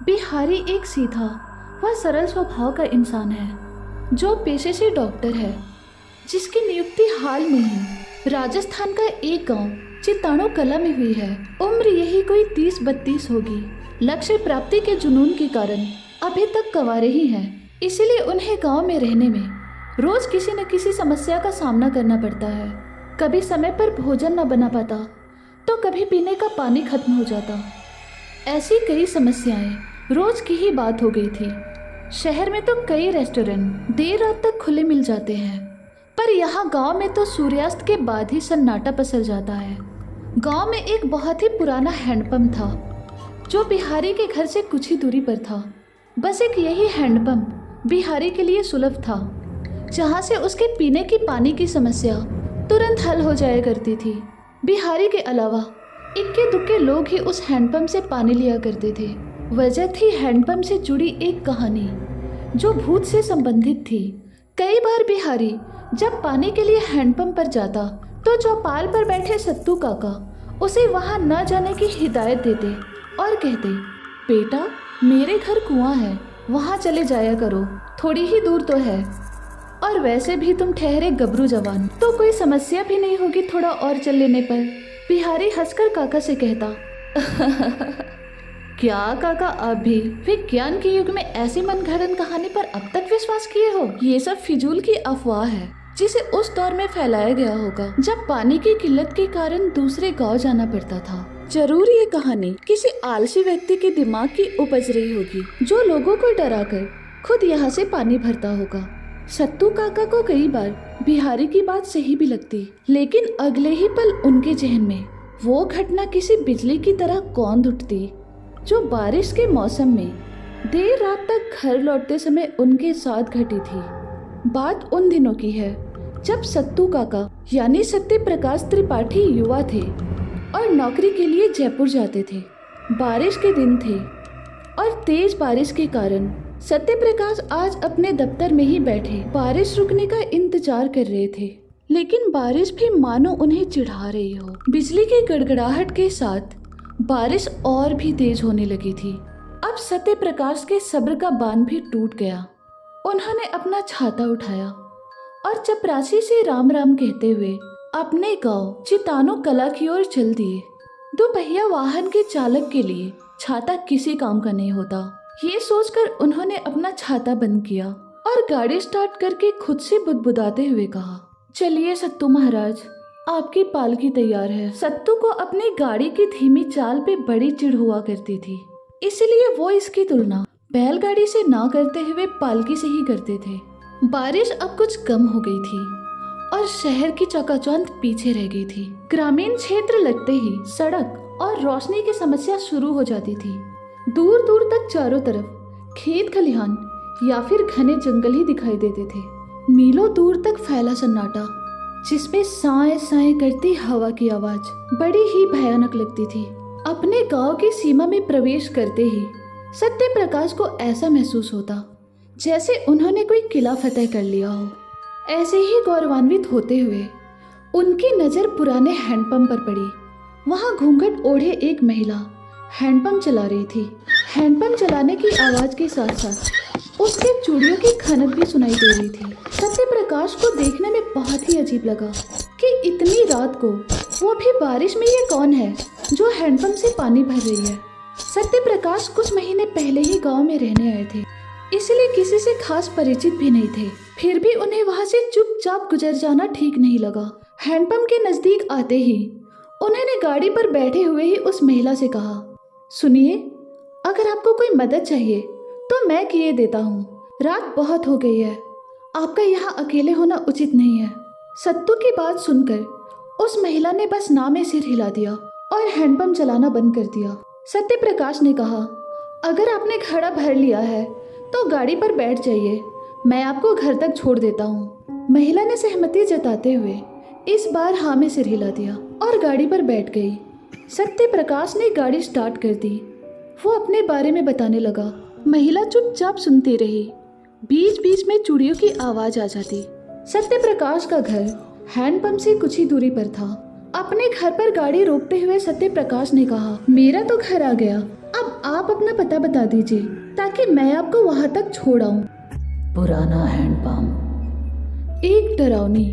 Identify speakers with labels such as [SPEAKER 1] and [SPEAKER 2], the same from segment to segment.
[SPEAKER 1] बिहारी एक सीधा व सरल स्वभाव का इंसान है जो पेशे से डॉक्टर है, जिसकी नियुक्ति हाल में ही राजस्थान का एक गांव चिताणु कला में हुई है। उम्र यही कोई 30-32 होगी। लक्ष्य प्राप्ति के जुनून के कारण अभी तक कंवारे ही हैं, इसीलिए उन्हें गांव में रहने में रोज किसी न किसी समस्या का सामना करना पड़ता है। कभी समय पर भोजन न बना पाता तो कभी पीने का पानी खत्म हो जाता। ऐसी कई समस्याएं रोज की ही बात हो गई थी। शहर में तो कई रेस्टोरेंट देर रात तक खुले मिल जाते हैं, पर यहाँ गांव में तो सूर्यास्त के बाद ही सन्नाटा पसर जाता है। गांव में एक बहुत ही पुराना हैंडपंप था जो बिहारी के घर से कुछ ही दूरी पर था। बस एक यही हैंडपंप बिहारी के लिए सुलभ था, जहाँ से उसके पीने की पानी की समस्या तुरंत हल हो जाया करती थी। बिहारी के अलावा इक्के दुक्के लोग ही उस हैंडपंप से पानी लिया करते थे। वजह थी हैंडपंप से जुड़ी एक कहानी जो भूत से संबंधित थी। कई बार बिहारी जब पानी के लिए हैंडपंप पर जाता तो चौपाल पर बैठे सत्तू काका उसे वहां न जाने की हिदायत देते और कहते, बेटा मेरे घर कुआं है, वहां चले जाया करो, थोड़ी ही दूर तो है, और वैसे भी तुम ठहरे गबरू जवान, तो कोई समस्या भी नहीं होगी थोड़ा और चल लेने पर। बिहारी हंसकर काका से कहता, क्या काका आप भी विज्ञान के युग में ऐसी मनगढ़ंत कहानी पर अब तक विश्वास किए हो? ये सब फिजूल की अफवाह है जिसे उस दौर में फैलाया गया होगा जब पानी की किल्लत के कारण दूसरे गांव जाना पड़ता था। जरूर ये कहानी किसी आलसी व्यक्ति के दिमाग की उपज रही होगी जो लोगों को डराकर खुद यहाँ से पानी भरता होगा। सत्तू काका को कई बार बिहारी की बात सही भी लगती, लेकिन अगले ही पल उनके जहन में वो घटना किसी बिजली की तरह कौंध उठती जो बारिश के मौसम में देर रात तक घर लौटते समय उनके साथ घटी थी। बात उन दिनों की है जब सत्तू काका यानी सत्य प्रकाश त्रिपाठी युवा थे और नौकरी के लिए जयपुर जाते थे। बारिश के दिन थे और तेज बारिश के कारण सत्य प्रकाश आज अपने दफ्तर में ही बैठे बारिश रुकने का इंतजार कर रहे थे, लेकिन बारिश भी मानो उन्हें चिढ़ा रही हो। बिजली की गड़गड़ाहट के साथ बारिश और भी तेज होने लगी थी। अब सत्य प्रकाश के सब्र का बांध भी टूट गया। उन्होंने अपना छाता उठाया और चपरासी से राम राम कहते हुए अपने गांव चिताणु कला की ओर चल दिए। दोपहिया वाहन के चालक के लिए छाता किसी काम का नहीं होता, ये सोचकर उन्होंने अपना छाता बंद किया और गाड़ी स्टार्ट करके खुद से बुदबुदाते हुए कहा, चलिए सत्तू महाराज, आपकी पालकी तैयार है। सत्तू को अपनी गाड़ी की धीमी चाल पे बड़ी चिढ़ हुआ करती थी, इसलिए वो इसकी तुलना बैलगाड़ी से ना करते हुए पालकी से ही करते थे। बारिश अब कुछ कम हो गई थी और शहर की चकाचौंध पीछे रह गई थी। ग्रामीण क्षेत्र लगते ही सड़क और रोशनी की समस्या शुरू हो जाती थी। दूर दूर तक चारों तरफ खेत खलिहान या फिर घने जंगल ही दिखाई देते थे। मीलों दूर तक फैला सन्नाटा जिसमें साए साए करती हवा की आवाज बड़ी ही भयानक लगती थी। अपने गांव की सीमा में प्रवेश करते ही सत्य प्रकाश को ऐसा महसूस होता जैसे उन्होंने कोई किला फतेह कर लिया हो। ऐसे ही गौरवान्वित होते हुए उनकी नजर पुराने हैंडपंप पर पड़ी। वहां घूंघट ओढ़े एक महिला हैंडपंप चला रही थी। हैंडपंप चलाने की आवाज के साथ साथ उसके चूड़ियों की खनक भी सुनाई दे रही थी। सत्य प्रकाश को देखने में बहुत ही अजीब लगा कि इतनी रात को वो भी बारिश में ये कौन है जो हैंडपंप से पानी भर रही है। सत्य प्रकाश कुछ महीने पहले ही गांव में रहने आए थे, इसलिए किसी से खास परिचित भी नहीं थे। फिर भी उन्हें वहां से चुपचाप गुजर जाना ठीक नहीं लगा। हैंडपंप के नजदीक आते ही उन्होंने गाड़ी पर बैठे हुए ही उस महिला से कहा, सुनिए, अगर आपको कोई मदद चाहिए तो मैं किए देता हूँ। रात बहुत हो गई है, आपका यहाँ अकेले होना उचित नहीं है। सत्तू की बात सुनकर उस महिला ने बस ना में सिर हिला दिया और हैंडपंप चलाना बंद कर दिया। सत्य प्रकाश ने कहा, अगर आपने घड़ा भर लिया है तो गाड़ी पर बैठ जाइए, मैं आपको घर तक छोड़ देता हूँ। महिला ने सहमति जताते हुए इस बार हाँ में सिर हिला दिया और गाड़ी पर बैठ गई। सत्य प्रकाश ने गाड़ी स्टार्ट कर दी। वो अपने बारे में बताने लगा। महिला चुपचाप सुनती रही। बीच बीच में चूड़ियों की आवाज आ जाती। सत्य प्रकाश का घर हैंडपंप से कुछ ही दूरी पर था। अपने घर पर गाड़ी रोकते हुए सत्य प्रकाश ने कहा, मेरा तो घर आ गया, अब आप अपना पता बता दीजिए ताकि मैं आपको वहाँ तक छोड़ आऊं।
[SPEAKER 2] पुराना हैंडपंप।
[SPEAKER 1] एक डरावनी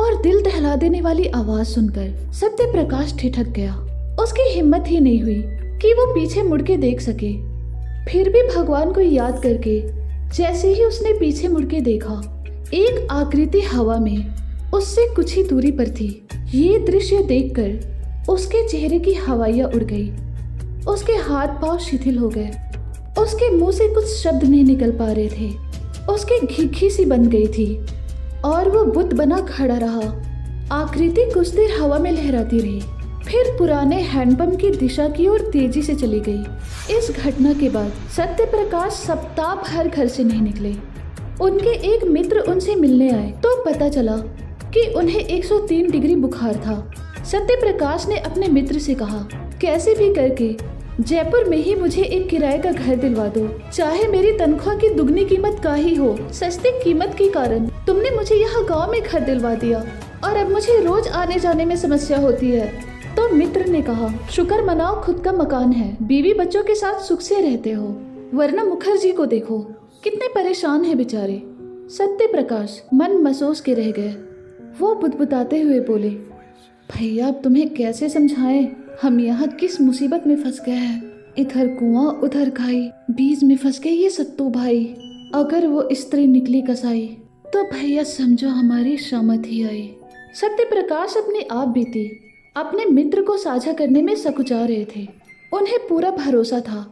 [SPEAKER 1] और दिल दहला देने वाली आवाज सुनकर सत्य प्रकाश ठिठक गया। उसकी हिम्मत ही नहीं हुई कि वो पीछे मुड़ के देख सके। फिर भी भगवान को याद करके जैसे ही उसने पीछे मुड़ के देखा, एक आकृति हवा में उससे कुछ ही दूरी पर थी। ये दृश्य देखकर उसके चेहरे की हवाइयाँ उड़ गई। उसके हाथ पांव शिथिल हो गए। उसके मुंह से कुछ शब्द नहीं निकल पा रहे थे। उसकी घिघी सी बन गई थी और वो बुत बना खड़ा रहा। आकृति कुछ देर हवा में लहराती रही, फिर पुराने हैंडपंप की दिशा की ओर तेजी से चली गई। इस घटना के बाद सत्य प्रकाश सप्ताह भर घर से नहीं निकले। उनके एक मित्र उनसे मिलने आए तो पता चला कि उन्हें 103 डिग्री बुखार था। सत्य प्रकाश ने अपने मित्र से कहा, कैसे भी करके जयपुर में ही मुझे एक किराए का घर दिलवा दो, चाहे मेरी तनख्वाह की दुगनी कीमत का ही हो। सस्ती कीमत के कारण तुमने मुझे यहाँ गांव में घर दिलवा दिया और अब मुझे रोज आने जाने में समस्या होती है। तो मित्र ने कहा, शुक्र मनाओ खुद का मकान है, बीवी बच्चों के साथ सुख से रहते हो, वरना मुखर्जी को देखो कितने परेशान है बेचारे। सत्य प्रकाश मन महसूस के रह गए। वो बुदबुदाते हुए बोले, भैया अब तुम्हें कैसे समझाएं, हम यहाँ किस मुसीबत में फंस गए हैं। इधर कुआं उधर खाई, बीच में फंस गए ये सत्तू भाई। अगर वो स्त्री निकली कसाई तो भैया समझो हमारी शामत ही आई। सत्य प्रकाश अपनी आप बीती अपने मित्र को साझा करने में सकुचा रहे थे। उन्हें पूरा भरोसा था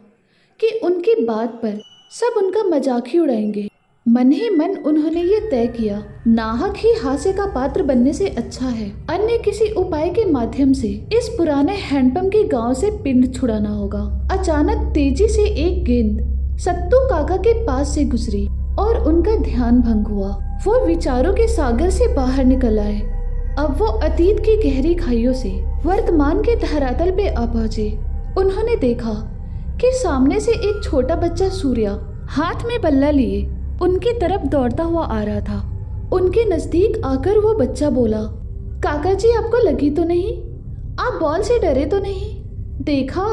[SPEAKER 1] कि उनकी बात पर सब उनका मजाक ही उड़ाएंगे। मन ही मन उन्होंने ये तय किया, नाहक ही हास्य का पात्र बनने से अच्छा है अन्य किसी उपाय के माध्यम से इस पुराने हैंडपंप के गांव से पिंड छुड़ाना होगा। अचानक तेजी से एक गेंद सत्तू काका के पास से गुजरी और उनका ध्यान भंग हुआ। वो विचारों के सागर से बाहर निकल आए। अब वो अतीत की गहरी खाइयों से वर्तमान के धरातल पे आ पहुंचे। उन्होंने देखा कि सामने से एक छोटा बच्चा सूर्या हाथ में बल्ला लिए उनकी तरफ दौड़ता हुआ आ रहा था। उनके नजदीक आकर वो बच्चा बोला, काका जी आपको लगी तो नहीं? आप बॉल से डरे तो नहीं? देखा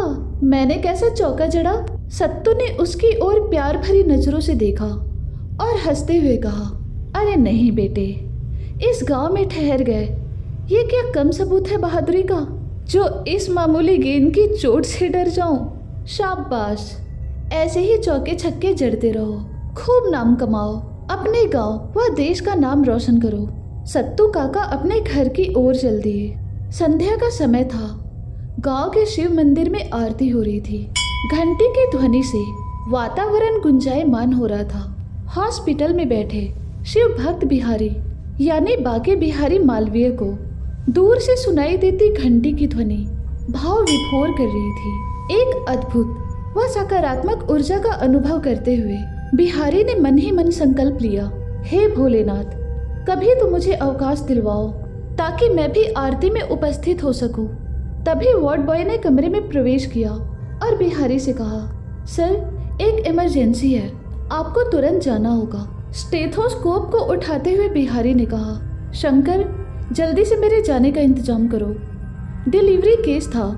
[SPEAKER 1] मैंने कैसा चौका जड़ा? सत्तू ने उसकी ओर प्यार भरी नजरों से देखा और हंसते हुए कहा, अरे नहीं बेटे, इस गांव में ठहर गए ये क्या कम सबूत है बहादुरी का, जो इस मामूली गेंद की चोट से डर जाऊं? शाबाश, ऐसे ही चौके छक्के जड़ते रहो, खूब नाम कमाओ, अपने गांव व देश का नाम रोशन करो। सत्तू काका अपने घर की ओर चल दिए। संध्या का समय था। गांव के शिव मंदिर में आरती हो रही थी। घंटी की ध्वनि से वातावरण गुंजायमान हो रहा था। हॉस्पिटल में बैठे शिव भक्त बिहारी यानी बाके बिहारी मालवीय को दूर से सुनाई देती घंटी की ध्वनि भाव विभोर कर रही थी। एक अद्भुत व सकारात्मक ऊर्जा का अनुभव करते हुए बिहारी ने मन ही मन संकल्प लिया, हे भोलेनाथ, कभी तो मुझे अवकाश दिलवाओ ताकि मैं भी आरती में उपस्थित हो सकूं। तभी वार्ड बॉय ने कमरे में प्रवेश किया और बिहारी से कहा, सर एक इमरजेंसी है, आपको तुरंत जाना होगा। स्टेथोस्कोप को उठाते हुए बिहारी ने कहा, शंकर जल्दी से मेरे जाने का इंतजाम करो। डिलीवरी केस था।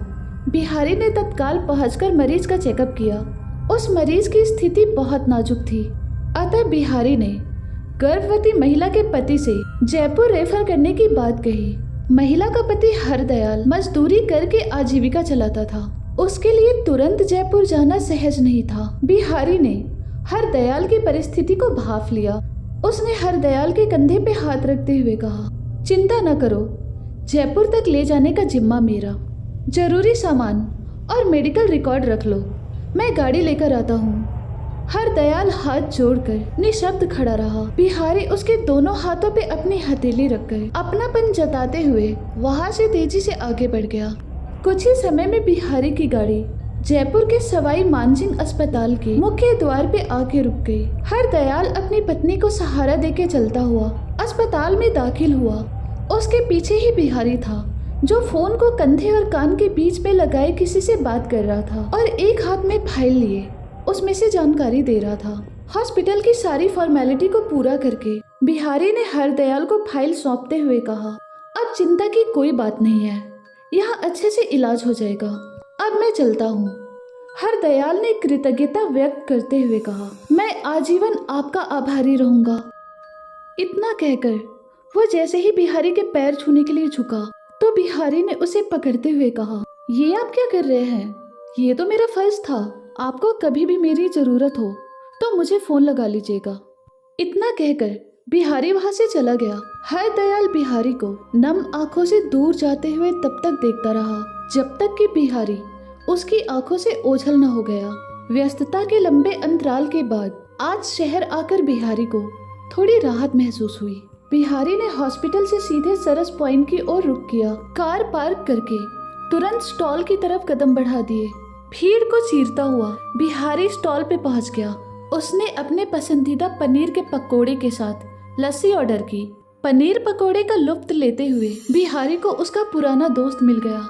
[SPEAKER 1] बिहारी ने तत्काल पहुंचकर मरीज का चेकअप किया। उस मरीज की स्थिति बहुत नाजुक थी, अतः बिहारी ने गर्भवती महिला के पति से जयपुर रेफर करने की बात कही। महिला का पति हरदयाल मजदूरी करके आजीविका चलाता था। उसके लिए तुरंत जयपुर जाना सहज नहीं था। बिहारी ने हरदयाल की परिस्थिति को भांप लिया। उसने हरदयाल के कंधे पे हाथ रखते हुए कहा, चिंता न करो, जयपुर तक ले जाने का जिम्मा मेरा। जरूरी सामान और मेडिकल रिकॉर्ड रख लो, मैं गाड़ी लेकर आता हूँ। हरदयाल हाथ जोड़कर निशब्द खड़ा रहा। बिहारी उसके दोनों हाथों पे अपनी हथेली रखकर अपनापन जताते हुए वहां से तेजी से आगे बढ़ गया। कुछ ही समय में बिहारी की गाड़ी जयपुर के सवाई मानसिंह अस्पताल के मुख्य द्वार पे आके रुक गई। हरदयाल अपनी पत्नी को सहारा देके चलता हुआ अस्पताल में दाखिल हुआ। उसके पीछे ही बिहारी था, जो फोन को कंधे और कान के बीच में लगाए किसी से बात कर रहा था और एक हाथ में फाइल लिए उसमें से जानकारी दे रहा था। हॉस्पिटल की सारी फॉर्मेलिटी को पूरा करके बिहारी ने हरदयाल को फाइल सौंपते हुए कहा, अब चिंता की कोई बात नहीं है, यहाँ अच्छे से इलाज हो जाएगा, अब मैं चलता हूँ। हरदयाल ने कृतज्ञता व्यक्त करते हुए कहा, मैं आजीवन आपका आभारी रहूंगा। इतना कहकर वो जैसे ही बिहारी के पैर छूने के लिए झुका तो बिहारी ने उसे पकड़ते हुए कहा, ये आप क्या कर रहे हैं? ये तो मेरा फर्ज था। आपको कभी भी मेरी जरूरत हो तो मुझे फोन लगा लीजिएगा। इतना कहकर बिहारी वहां से चला गया। हरदयाल बिहारी को नम आंखों से दूर जाते हुए तब तक देखता रहा जब तक कि बिहारी उसकी आंखों से ओझल न हो गया। व्यस्तता के लंबे अंतराल के बाद आज शहर आकर बिहारी को थोड़ी राहत महसूस हुई। बिहारी ने हॉस्पिटल से सीधे सरस पॉइंट की ओर रुख किया। कार पार्क करके तुरंत स्टॉल की तरफ कदम बढ़ा दिए। भीड़ को चीरता हुआ बिहारी स्टॉल पे पहुंच गया। उसने अपने पसंदीदा पनीर के पकोड़े के साथ लस्सी ऑर्डर की। पनीर पकोड़े का लुत्फ लेते हुए बिहारी को उसका पुराना दोस्त मिल गया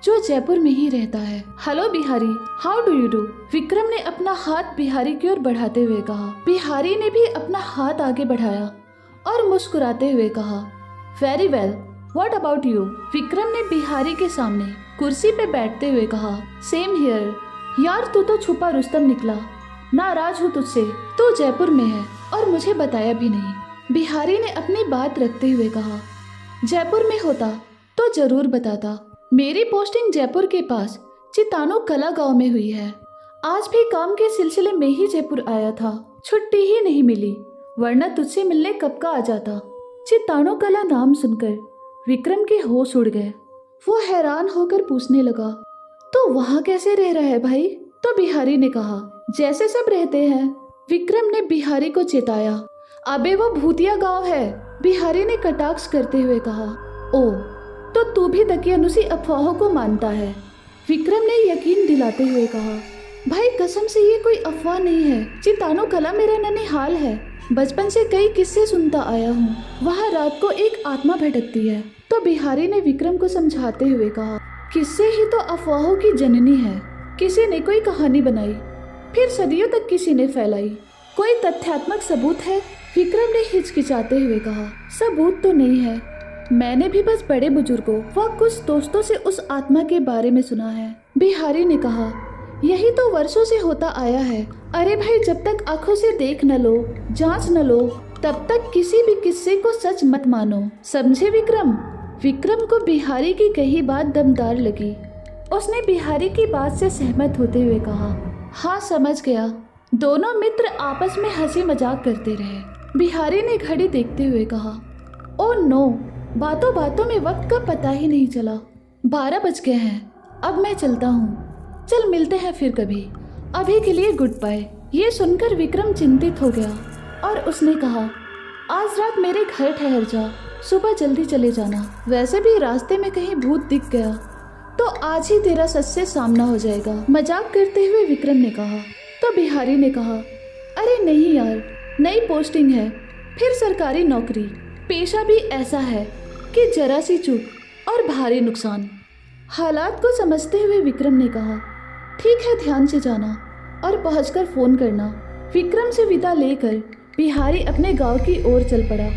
[SPEAKER 1] जो जयपुर में ही रहता है। Hello Bihari, how do you do? Vikram ने अपना हाथ बिहारी की ओर बढ़ाते हुए कहा। बिहारी ने भी अपना हाथ आगे बढ़ाया और मुस्कुराते हुए कहा, very well, what about you? Vikram ने बिहारी के सामने कुर्सी पे बैठते हुए कहा, सेम हियर। यार तू तो छुपा रुस्तम निकला। नाराज हूँ तुझसे, तू जयपुर में है और मुझे बताया भी नहीं। बिहारी ने अपनी बात रखते हुए कहा, जयपुर में होता तो जरूर बताता। मेरी पोस्टिंग जयपुर के पास चितानो कला गांव में हुई है। आज भी काम के सिलसिले में ही जयपुर आया था, छुट्टी ही नहीं मिली, वरना तुझसे मिलने कब का आ जाता। चितानो कला नाम सुनकर विक्रम के होश उड़ गए। वो हैरान होकर पूछने लगा, तो वहाँ कैसे रह रहा है भाई? तो बिहारी ने कहा, जैसे सब रहते हैं। विक्रम ने बिहारी को चेताया, अबे वो भूतिया गांव है। बिहारी ने कटाक्ष करते हुए कहा, ओ तो तू भी दकियानुसी अफवाहों को मानता है? विक्रम ने यकीन दिलाते हुए कहा, भाई कसम से ये कोई अफवाह नहीं है। चितानो कला मेरा ननिहाल है। बचपन से कई किस्से सुनता आया हूँ। वहाँ रात को एक आत्मा भटकती है। तो बिहारी ने विक्रम को समझाते हुए कहा, किस्से ही तो अफवाहों की जननी है। किसी ने कोई कहानी बनाई, फिर सदियों तक किसी ने फैलाई। कोई तथ्यात्मक सबूत है? विक्रम ने हिचकिचाते हुए कहा, सबूत तो नहीं है। मैंने भी बस बड़े बुजुर्गों व कुछ दोस्तों से उस आत्मा के बारे में सुना है। बिहारी ने कहा, यही तो वर्षों से होता आया है। अरे भाई, जब तक आंखों से देख न लो, जांच न लो, तब तक किसी भी किस्से को सच मत मानो, समझे विक्रम? विक्रम को बिहारी की कही बात दमदार लगी। उसने बिहारी की बात से सहमत होते हुए कहा, हाँ समझ गया। दोनों मित्र आपस में हंसी मजाक करते रहे। बिहारी ने घड़ी देखते हुए कहा, ओ नो, बातों बातों में वक्त का पता ही नहीं चला। 12 बज गए हैं। अब मैं चलता हूँ। चल मिलते हैं फिर कभी। अभी के लिए गुड बाय। ये सुनकर विक्रम चिंतित हो गया और उसने कहा, आज रात मेरे घर ठहर जा, सुबह जल्दी चले जाना। वैसे भी रास्ते में कहीं भूत दिख गया तो आज ही तेरा सच से सामना हो जाएगा। मजाक करते हुए विक्रम ने कहा। तो बिहारी ने कहा, अरे नहीं यार, नई पोस्टिंग है, फिर सरकारी नौकरी। पेशा भी ऐसा है कि जरा सी चूक और भारी नुकसान। हालात को समझते हुए विक्रम ने कहा, ठीक है, ध्यान से जाना और पहुंचकर फोन करना। विक्रम से विदा लेकर बिहारी अपने गांव की ओर चल पड़ा।